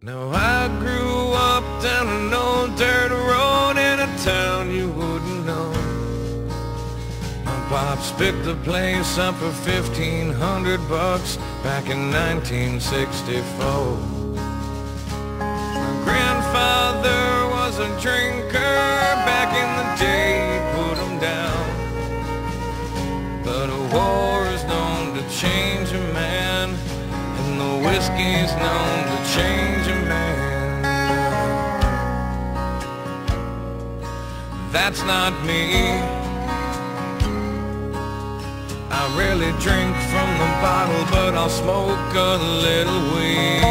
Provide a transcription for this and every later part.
Now I grew up down an old dirt road in a town you wouldn't know. My pops picked the place up for $1,500 back in 1964. My grandfather was a drinker back in the day, he put him down. But a war is known to change a man, and the whiskey's known to change a man. That's not me. I rarely drink from the bottle, but I'll smoke a little weed.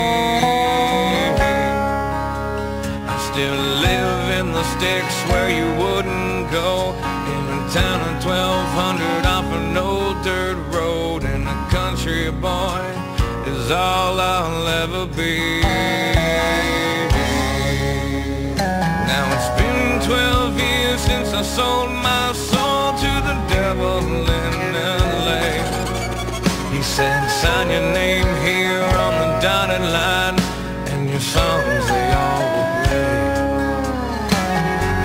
I still live in the sticks where you wouldn't go, in a town of 1,200 off an old dirt road, and a country boy is all I'll ever be. Now it's been 12 years since I sold my soul to the devil in LA. He said, sign your name here on the dotted line, and your songs they all will play.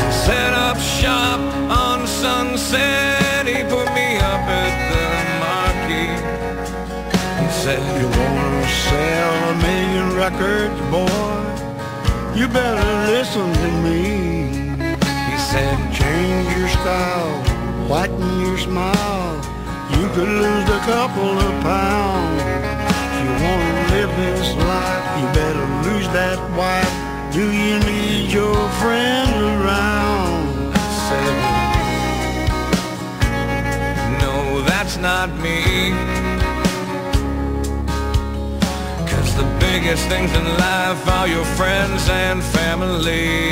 He set up shop on Sunset, he put me up at the Marquee. He said, you wanna sell 1,000,000 records, boy? You better listen to me. He said, change your style, whiten your smile. You could lose a couple of pounds. If you wanna live this life, you better lose that wife. Do you need your friends around? I said, no, that's not me. The biggest things in life are your friends and family.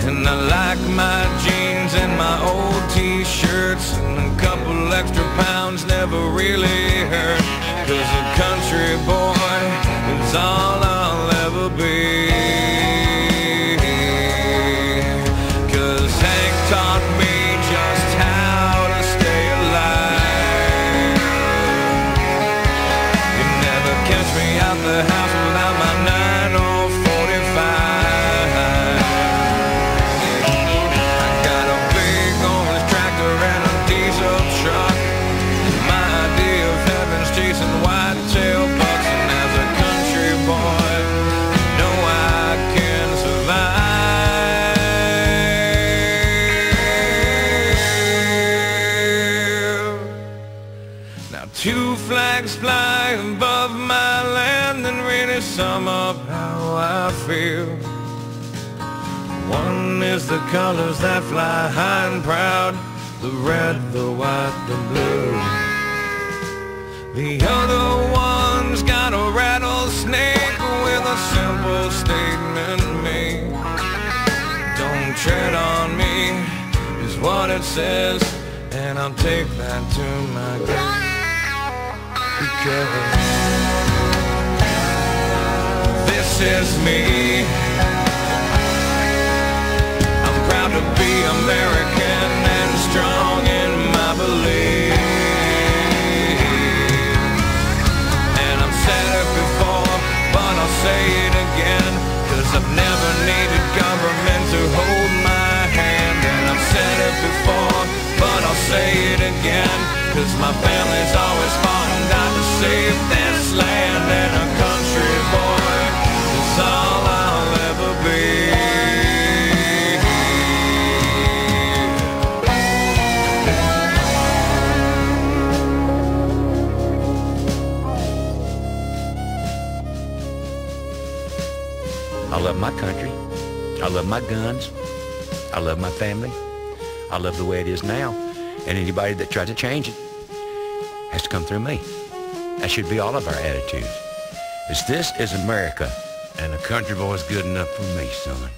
And I like my jeans and my old t-shirts, and a couple extra pounds never really hurt, 'cause a country boy is all I'll ever be. 'Cause Hank taught me just how to stay alive. Catch me out the house without my 9 or 45. I got a big orange tractor and a diesel truck. My idea of heaven's chasing whitetail bucks, and as a country boy, I know I can survive. Now 2 flags fly above my land and really sum up how I feel. One is the colors that fly high and proud, the red, the white, the blue. The other one's got a rattlesnake with a simple statement made. Don't tread on me is what it says, and I'll take that to my grave. Because this is me. I'm proud to be American and strong in my belief. And I've said it before, but I'll say it again, 'cause I've never needed government to hold my hand. And I've said it before, but I'll say it again, 'cause my family's always fought and died to save this land. And a country boy is all I'll ever be. I love my country. I love my guns. I love my family. I love the way it is now. And anybody that tries to change it has to come through me. That should be all of our attitudes. This is America, and a country boy's good enough for me, son.